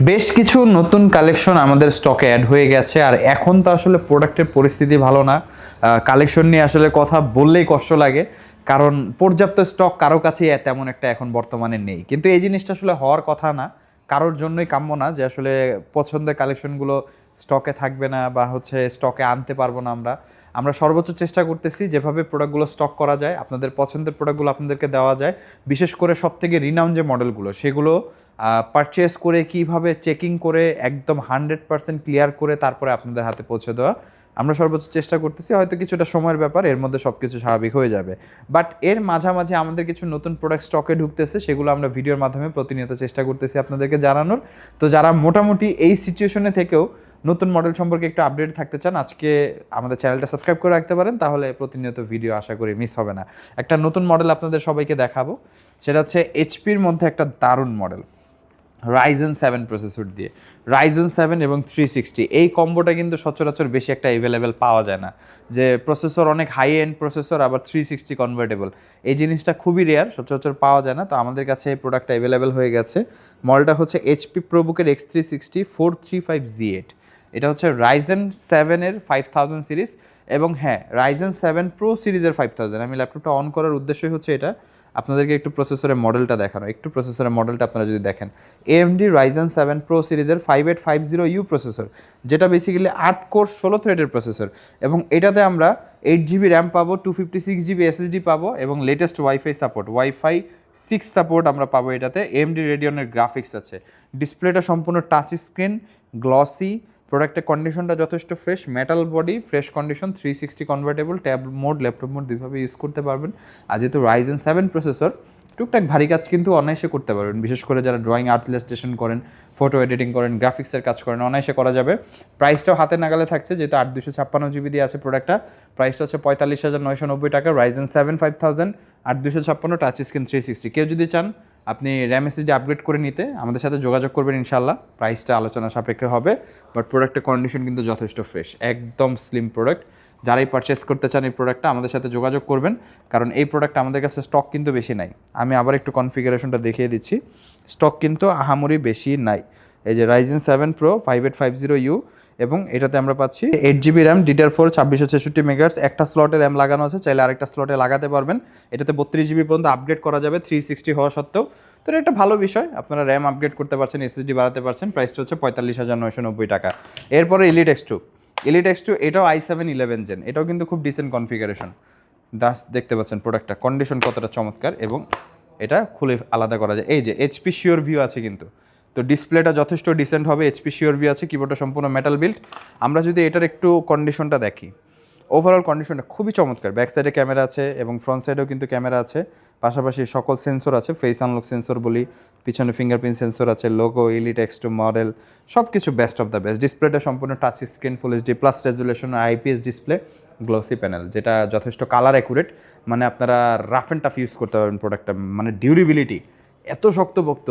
বেশ কিছু নতুন কালেকশন আমাদের স্টকে অ্যাড হয়ে গেছে, আর এখন তো আসলে প্রোডাক্টের পরিস্থিতি ভালো না। কালেকশন নিয়ে আসলে কথা বললেই কষ্ট লাগে, কারণ পর্যাপ্ত স্টক কারো কাছেই তেমন একটা এখন বর্তমানে নেই। কিন্তু এই জিনিসটা আসলে হওয়ার কথা না, কারোর জন্যই কাম্য না যে আসলে পছন্দের কালেকশনগুলো স্টকে থাকবে না বা স্টকে আনতে পারবো না। আমরা সর্বোচ্চ চেষ্টা করতেছি যেভাবে প্রোডাক্টগুলো স্টক করা যায়, আপনাদের পছন্দের প্রোডাক্টগুলো আপনাদেরকে দেওয়া যায়। বিশেষ করে সবথেকে রিনাউন্ড যে মডেলগুলো সেগুলো পারচেস করে কিভাবে চেকিং করে একদম 100% ক্লিয়ার করে তারপরে আপনাদের হাতে পৌঁছে দেওয়া আমরা সর্বোচ্চ চেষ্টা করতেছি। হয়তো কিছুটা সময়ের ব্যাপার, এর মধ্যে সব কিছু স্বাভাবিক হয়ে যাবে। বাট এর মাঝামাঝি আমাদের কিছু নতুন প্রোডাক্ট স্টকে ঢুকতেছে, সেগুলো আমরা ভিডিওর মাধ্যমে প্রতিনিয়ত চেষ্টা করতেছি আপনাদেরকে জানানোর। তো যারা মোটামুটি এই সিচুয়েশনে থেকেও নতুন মডেল সম্পর্কে একটু আপডেট থাকতে চান, আজকে আমাদের চ্যানেলটা সাবস্ক্রাইব করে রাখতে পারেন, তাহলে প্রতিনিয়ত ভিডিও আশা করি মিস হবে না। একটা নতুন মডেল আপনাদের সবাইকে দেখাবো, সেটা হচ্ছে এইচপির মধ্যে একটা দারুণ মডেল, Ryzen 7 প্রসেসর দিয়ে। Ryzen 7 এবং 360 এই কম্বোটা কিন্তু সচরাচর বেশি একটা অ্যাভেলেবেল পাওয়া যায় না, যে প্রসেসর অনেক হাই এন্ড প্রসেসর আবার 360 কনভার্টেবল, এই জিনিসটা খুবই রেয়ার, সচরাচর পাওয়া যায় না। তো আমাদের কাছে এই প্রোডাক্টটা অ্যাভেলেবেল হয়ে গেছে। মডেলটা হচ্ছে এইচপি প্রোবুকের X360 435Z8। এটা হচ্ছে Ryzen 7 এর 5000 সিরিজ, এবং হ্যাঁ, Ryzen 7 Pro সিরিজের 5000। আমি ল্যাপটপটা অন করার উদ্দেশ্যই হচ্ছে এটা, আপনাদেরকে একটু প্রসেসরের মডেলটা দেখানো। একটু প্রসেসরের মডেলটা আপনারা যদি দেখেন, AMD Ryzen 7 Pro সিরিজের 5850U প্রসেসর, যেটা বেসিক্যালি 8 কোর 16 থ্রেডের প্রসেসর, এবং এটাতে আমরা 8GB র্যাম পাবো, 256GB SSD পাবো, এবং latest wifi support, wifi 6 support আমরা পাবো এটাতে। AMD রেডিয়নের গ্রাফিক্স আছে। ডিসপ্লেটা সম্পূর্ণ টাচ স্ক্রিন, গ্লসি। প্রোডাক্টের কন্ডিশনটা যথেষ্ট fresh, metal body, fresh condition, 360 convertible, tab mode, laptop mode দুইভাবে ইউজ করতে পারবেন। আর যেহেতু Ryzen 7 প্রসেসর, টুকটাক ভারী কাজ কিন্তু অনায়াসে করতে পারবেন। বিশেষ করে যারা ড্রয়িং, আর্ট ইলাস্ট্রেশন করেন, ফটো এডিটিং করেন, গ্রাফিক্সের কাজ করেন, অনায়াসে করা যাবে। প্রাইসটাও হাতে নাগালে থাকছে, যেহেতু 8256GB দিয়ে আছে প্রোডাক্টটা। প্রাইসটা হচ্ছে 45,990 টাকা। Ryzen 7 5000, 8256, touch screen, 360। কেউ যদি চান আপনি র্যাম এসএসডি আপগ্রেড করে নিতে, আমাদের সাথে যোগাযোগ করবেন, ইনশাল্লাহ প্রাইসটা আলোচনা সাপেক্ষে হবে। বাট প্রোডাক্টের কন্ডিশন কিন্তু যথেষ্ট ফ্রেশ, একদম স্লিম প্রোডাক্ট। যারাই পারচেস করতে চান এই প্রোডাক্টটা, আমাদের সাথে যোগাযোগ করবেন, কারণ এই প্রোডাক্ট আমাদের কাছে স্টক কিন্তু বেশি নাই। আমি আবার একটু কনফিগারেশনটা দেখিয়ে দিচ্ছি, স্টক কিন্তু আহামরি বেশি নাই। এই যে Ryzen 7 Pro 5850U, এবং এটাতে আমরা পাচ্ছি 8GB র্যাম, DDR4 2666 মেগাহার্টজ, একটা স্লটে র্যাম লাগানো আছে, চাইলে আরেকটা স্লটে লাগাতে পারবেন। এটাতে 32GB পর্যন্ত আপগ্রেড করা যাবে 360 হওয়া সত্ত্বেও। তো এটা একটা ভালো বিষয়, আপনারা র্যাম আপগ্রেড করতে পারছেন, SSD বাড়াতে পারছেন। প্রাইসটা হচ্ছে 45,990 টাকা। এরপরে Elite X2, এটাও i7 11 জেন, এটাও কিন্তু খুব ডিসেন্ট কনফিগারেশন। দেখতে পাচ্ছেন প্রোডাক্টটা কন্ডিশন কতটা চমৎকার, এবং এটা খুলে আলাদা করা যায়। এই যে এইচপি শিওর ভিউ আছে কিন্তু, তো ডিসপ্লেটা যথেষ্ট ডিসেন্ট হবে, এইচপি শিওর ভিউ আছে, কিবোর্ডটা সম্পূর্ণ মেটাল বিল্ড। আমরা যদি এটার একটু কন্ডিশনটা দেখি, ওভারঅল কন্ডিশনটা খুবই চমৎকার। ব্যাক সাইডে ক্যামেরা আছে এবং ফ্রন্ট সাইডেও কিন্তু ক্যামেরা আছে, পাশাপাশি সকল সেন্সর আছে, ফেস আনলক সেন্সর বলি, পিছনে ফিঙ্গারপ্রিন্ট সেন্সর আছে, লোগো, Elite X2 মডেল, সব কিছু বেস্ট অফ দ্য বেস্ট। ডিসপ্লেটা সম্পূর্ণ touch screen, full HD plus resolution, IPS display, glossy panel, যেটা যথেষ্ট কালার অ্যাকুরেট, মানে আপনারা রাফ অ্যান্ড টাফ ইউজ করতে পারবেন প্রোডাক্টটা। মানে ডিউরেবিলিটি এত শক্তপোক্ত,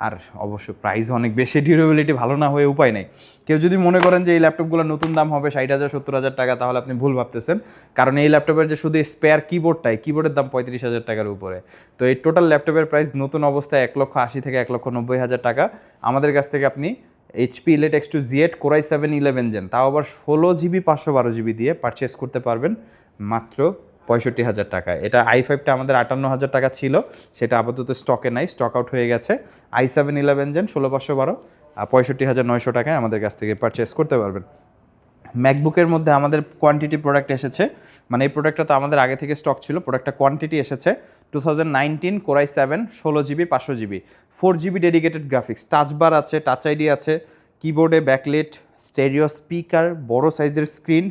আর অবশ্য প্রাইস অনেক বেশি, ডিউরেবিলিটি ভালো না হয়ে উপায় নেই। কেউ যদি মনে করেন যে এই ল্যাপটপগুলোর নতুন দাম হবে 60,000 70,000 টাকা, তাহলে আপনি ভুল ভাবতেছেন, কারণ এই ল্যাপটপের যে শুধু স্পেয়ার কিবোর্ডটাই, কিবোর্ডের দাম 35,000 টাকার উপরে। তো এই টোটাল ল্যাপটপের প্রাইস নতুন অবস্থায় 1,80,000 থেকে 1,90,000 টাকা। আমাদের কাছ থেকে আপনি HP Elite X2 Z Core i7 11 gen, তাও আবার 16GB 512GB দিয়ে পারচেস করতে পারবেন মাত্র 65,000 টাকায়। এটা i5টা আমাদের 58,000 টাকা ছিল, সেটা আপাতত স্টকে নাই, স্টক আউট হয়ে গেছে। i7 11 জেন 16,512, 65,900 টাকায় আমাদের কাছ থেকে পারচেস করতে পারবেন। ম্যাকবুকের মধ্যে আমাদের কোয়ান্টিটি প্রোডাক্ট এসেছে, মানে এই প্রোডাক্টটা তো আমাদের আগে থেকে স্টক ছিল, প্রোডাক্টটা কোয়ান্টিটি এসেছে 2019 Core i7 16GB 500GB, 4GB dedicated graphics, touch বার আছে, টাচ আইডি আছে, কিবোর্ডে ব্যাকলিট, স্টেরিও স্পিকার, বড় সাইজের screen,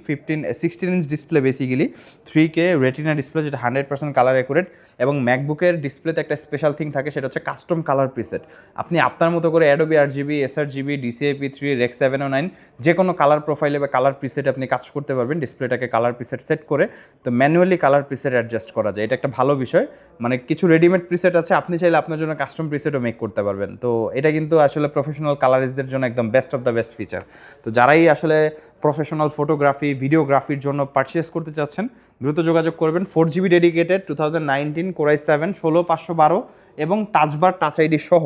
16 inch display, basically 3K retina display, যেটা 100% কালার অ্যাকুরেট। এবং ম্যাকবুকের ডিসপ্লেতে একটা স্পেশাল থিং থাকে, সেটা হচ্ছে কাস্টম কালার প্রিসেট। আপনি আপনার মতো করে Adobe RGB, sRGB, DCI-P3, Rec 709 যে কোনো কালার প্রোফাইলে বা কালার প্রিসেট আপনি কাজ করতে পারবেন, ডিসপ্লেটাকে কালার প্রিসেট সেট করে। তো ম্যানুয়ালি কালার প্রিসেট অ্যাডজাস্ট করা যায়, এটা একটা ভালো বিষয়। মানে কিছু রেডিমেড প্রিসেট আছে, আপনি চাইলে আপনার জন্য কাস্টম প্রিসেটও মেক করতে পারবেন। তো এটা কিন্তু আসলে প্রফেশনাল কালারিস্টদের জন্য একদম best of the best feature. তো যারাই আসলে প্রফেশনাল ফটোগ্রাফি, ভিডিওগ্রাফির জন্য পারচেস করতে চাচ্ছেন, দ্রুত যোগাযোগ করবেন। 4GB ডেডিকেটেড 2019 Core i7 16,512, এবং টাচবার টাচ আইডি সহ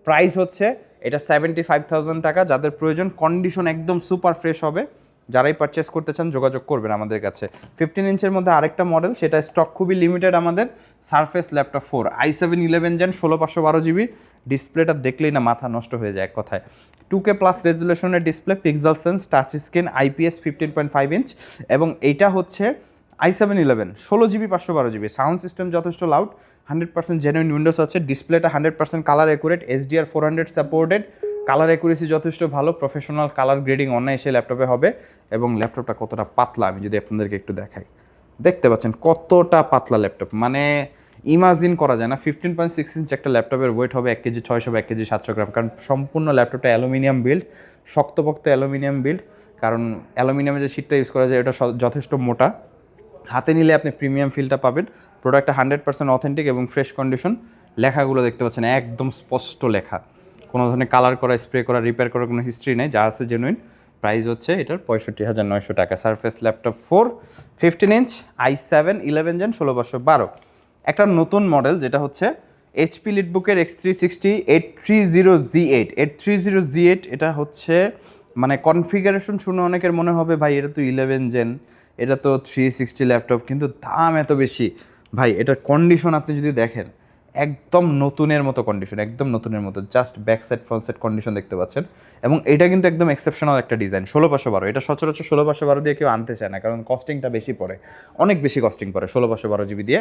প্রাইস হচ্ছে এটা 75,000 টাকা। যাদের প্রয়োজন, কন্ডিশন একদম সুপার ফ্রেশ হবে, যারাই পারচেস করতে চান যোগাযোগ করবেন আমাদের কাছে। 15 ইঞ্চের মধ্যে আরেকটা মডেল, সেটা স্টক খুবই লিমিটেড আমাদের, surface laptop 4 i7 11 gen 16/512 GB. ডিসপ্লেটা দেখলেই না মাথা নষ্ট হয়ে যায় এক কথায়। 2K প্লাস রেজুলেশনের display, pixel sense, touch screen, IPS 15.5 inch, এবং এইটা হচ্ছে i7 11 16 GB 512 GB. Sound system যথেষ্ট লাউড, 100% জেনুইন উইন্ডোজ আছে, ডিসপ্লেটা 100% colour accurate, HDR 400 supported, colour accuracy যথেষ্ট ভালো, প্রফেশনাল কালার গ্রেডিং অনায়াসে ল্যাপটপে হবে। এবং ল্যাপটপটা কতটা পাতলা আমি যদি আপনাদেরকে একটু দেখাই, দেখতে পাচ্ছেন কতটা পাতলা ল্যাপটপ, মানে ইমাজিন করা যায় না। 15.6 ইঞ্চ একটা ল্যাপটপের ওয়েট হবে 1 কেজি 600 বা 1 কেজি 700 গ্রাম, কারণ সম্পূর্ণ ল্যাপটপটা অ্যালুমিনিয়াম বিল্ড, শক্তপোক্ত অ্যালুমিনিয়াম বিল্ড, কারণ অ্যালুমিনিয়ামের যে শিটটা ইউজ করা যায় এটা যথেষ্ট মোটা। হাতে নিলে আপনি প্রিমিয়াম ফিলটা পাবেন। প্রোডাক্টটা 100% অথেন্টিক এবং ফ্রেশ কন্ডিশন। লেখাগুলো দেখতে পাচ্ছেন একদম স্পষ্ট লেখা, কোনো ধরনের কালার করা, স্প্রে করা, রিপেয়ার করার কোনো হিস্ট্রি নেই, যা আছে জেনুইন। প্রাইস হচ্ছে এটার 65,900 টাকা। Surface laptop 4 15 inch i7 11 gen 16/512। একটা নতুন মডেল যেটা হচ্ছে এইচপি লিটবুকের X360 830Z8 830Z8। এটা হচ্ছে মানে কনফিগারেশন শুনে অনেকের মনে হবে ভাই এটা তো 11 জেন, এটা তো 360 ল্যাপটপ, কিন্তু দাম এত বেশি। ভাই এটার কন্ডিশন আপনি যদি দেখেন, একদম নতুনের মতো কন্ডিশন, একদম নতুনের মতো, just back side front side condition দেখতে পাচ্ছেন। এবং এটা কিন্তু একদম এক্সেপশনাল একটা ডিজাইন, 16/512। এটা সচরাচর 16/512 দিয়ে কেউ আনতে চায় না, কারণ কস্টিংটা বেশি পড়ে, অনেক বেশি কস্টিং পড়ে 16/512 জিবি দিয়ে।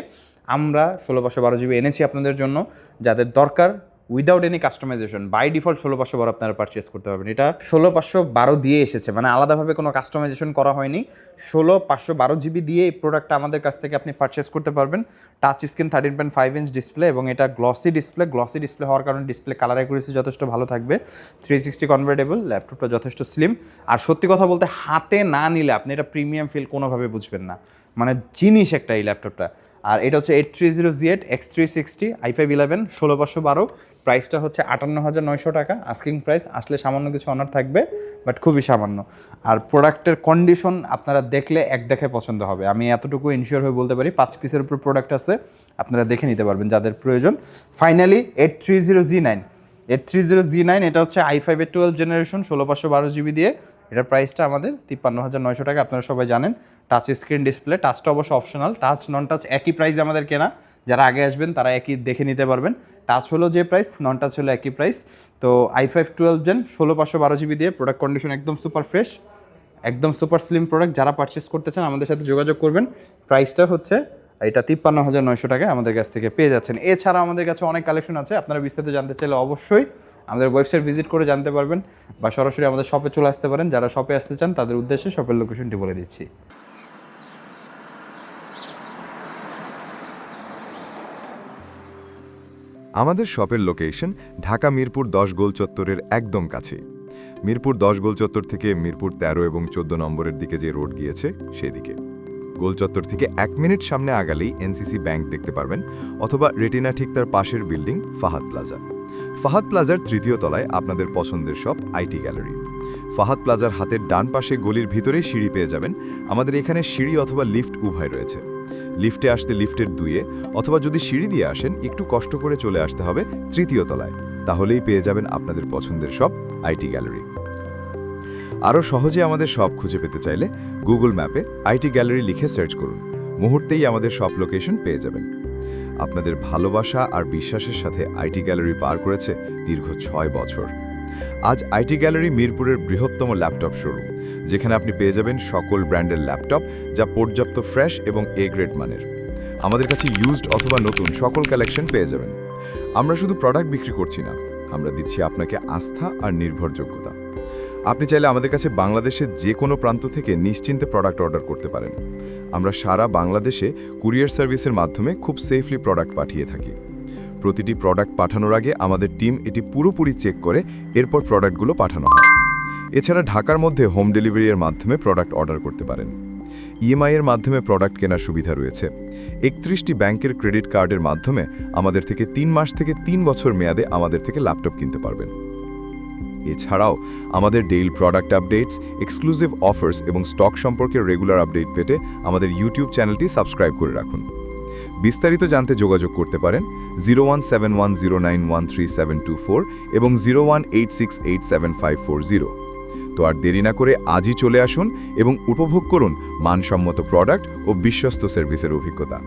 আমরা 16/512 জিবি এনেছি আপনাদের জন্য, যাদের দরকার without any customisation by default 16/512 আপনারা পারচেস করতে পারবেন। এটা 16/512 দিয়ে এসেছে, মানে আলাদাভাবে কোনো কাস্টমাইজেশন করা হয়নি। 16/512 জিবি দিয়ে এই প্রোডাক্টটা আমাদের কাছ থেকে আপনি পারচেস করতে পারবেন। টাচ স্ক্রিন, 13.5 ইঞ্চ ডিসপ্লে, এবং এটা গ্লসি ডিসপ্লে হওয়ার কারণে ডিসপ্লে কালার অ্যাকুরেসি যথেষ্ট ভালো থাকবে। 360 কনভার্টেবল, ল্যাপটপটা যথেষ্ট স্লিম। আর সত্যি কথা বলতে হাতে না নিলে আপনি এটা প্রিমিয়াম ফিল কোনোভাবে বুঝবেন না, মানে জিনিস একটা এই ল্যাপটপটা। আর এটা হচ্ছে 830Z8 X360 i5 11 16/512। প্রাইসটা হচ্ছে 58,900 টাকা আস্কিং প্রাইস। আসলে সামান্য কিছু অনার থাকবে, বাট খুবই সামান্য। আর প্রোডাক্টের কন্ডিশন আপনারা দেখলে এক দেখায় পছন্দ হবে, আমি এতটুকু ইনশিওর হয়ে বলতে পারি। 5 পিসের উপর প্রোডাক্ট আছে, আপনারা দেখে নিতে পারবেন যাদের প্রয়োজন। ফাইনালি 830Z9 এটা হচ্ছে i5 এর 12 জেনারেশন 16/512 জিবি দিয়ে। এটার প্রাইসটা আমাদের 53,900 টাকা। আপনারা সবাই জানেন টাচ স্ক্রিন ডিসপ্লে, টাচটা অবশ্য অপশনাল, টাচ নন টাচ একই প্রাইসে আমাদের কেনা। যারা আগে আসবেন তারা একই দেখে নিতে পারবেন, টাচ হলো যে প্রাইস, নন টাচ হলো একই প্রাইস। তো i5 12 জেন 16/512 জিবি দিয়ে, প্রোডাক্ট কন্ডিশন একদম সুপার ফ্রেশ, একদম সুপার স্লিম প্রোডাক্ট। যারা পারচেস করতে চান আমাদের সাথে যোগাযোগ করবেন। প্রাইসটা হচ্ছে এটা 53,900 টাকায় আমাদের কাছ থেকে পেয়ে যাচ্ছেন। এছাড়া আমাদের কাছে অনেক কালেকশন আছে, আপনারা বিস্তারিত জানতে চাইলে অবশ্যই আমাদের ওয়েবসাইট ভিজিট করে জানতে পারবেন, বা সরাসরি আমাদের শপে চলে আসতে পারেন। যারা শপে আসতে চান তাদের উদ্দেশ্যে শপের লোকেশনটি বলে দিচ্ছি। আমাদের শপের লোকেশন ঢাকা মিরপুর 10 গোল চত্বরের একদম কাছে। মিরপুর 10 গোল চত্বর থেকে মিরপুর 13 এবং 14 নম্বরের দিকে যে রোড গিয়েছে সেদিকে। গোল চত্বর থেকে 1 মিনিট সামনে আগালেই এনসিসি ব্যাংক দেখতে পারবেন, অথবা রেটিনা ঠিক তার পাশের বিল্ডিং ফাহাদ প্লাজা। ফাহাদ প্লাজার 3য় তলায় আপনাদের পছন্দের শপ আইটি গ্যালারি। ফাহাদ প্লাজার হাতের ডান পাশে গলির ভিতরে সিঁড়ি পেয়ে যাবেন। আমাদের এখানে সিঁড়ি অথবা লিফট উভয় রয়েছে। লিফটে আসতে লিফটের 2-এ, অথবা যদি সিঁড়ি দিয়ে আসেন একটু কষ্ট করে চলে আসতে হবে 3য় তলায়, তাহলেই পেয়ে যাবেন আপনাদের পছন্দের শপ আইটি গ্যালারি। আরও সহজে আমাদের শপ খুঁজে পেতে চাইলে গুগল ম্যাপে আইটি গ্যালারি লিখে সার্চ করুন, মুহূর্তেই আমাদের শপ লোকেশন পেয়ে যাবেন। আপনাদের ভালোবাসা আর বিশ্বাসের সাথে আইটি গ্যালারি পার করেছে দীর্ঘ 6 বছর। আজ আইটি গ্যালারি মিরপুরের বৃহত্তম ল্যাপটপ শোরুম, যেখানে আপনি পেয়ে যাবেন সকল ব্র্যান্ডের ল্যাপটপ, যা পর্যাপ্ত ফ্রেশ এবং এ গ্রেড মানের। আমাদের কাছে ইউজড অথবা নতুন সকল কালেকশন পেয়ে যাবেন। আমরা শুধু প্রোডাক্ট বিক্রি করছি না, আমরা দিচ্ছি আপনাকে আস্থা আর নির্ভরযোগ্যতা। আপনি চাইলে আমাদের কাছে বাংলাদেশের যে কোনো প্রান্ত থেকে নিশ্চিন্তে প্রোডাক্ট অর্ডার করতে পারেন। আমরা সারা বাংলাদেশে কুরিয়ার সার্ভিসের মাধ্যমে খুব সেফলি প্রোডাক্ট পাঠিয়ে থাকি। প্রতিটি প্রোডাক্ট পাঠানোর আগে আমাদের টিম এটি পুরোপুরি চেক করে এরপর প্রোডাক্টগুলো পাঠানো হয়। এছাড়া ঢাকার মধ্যে হোম ডেলিভারির মাধ্যমে প্রোডাক্ট অর্ডার করতে পারেন। ইএমআই এর মাধ্যমে প্রোডাক্ট কেনার সুবিধা রয়েছে। 31টি ব্যাংকের ক্রেডিট কার্ডের মাধ্যমে আমাদের থেকে 3 মাস থেকে 3 বছর মেয়াদে আমাদের থেকে ল্যাপটপ কিনতে পারবেন। এছাড়াও আমাদের daily product updates, exclusive offers এবং স্টক সম্পর্কে রেগুলার আপডেট পেতে আমাদের ইউটিউব চ্যানেলটি সাবস্ক্রাইব করে রাখুন। বিস্তারিত জানতে যোগাযোগ করতে পারেন 01710913724 এবং 018687540। তো আর দেরি না করে আজই চলে আসুন এবং উপভোগ করুন মানসম্মত প্রোডাক্ট ও বিশ্বস্ত সার্ভিসের অভিজ্ঞতা।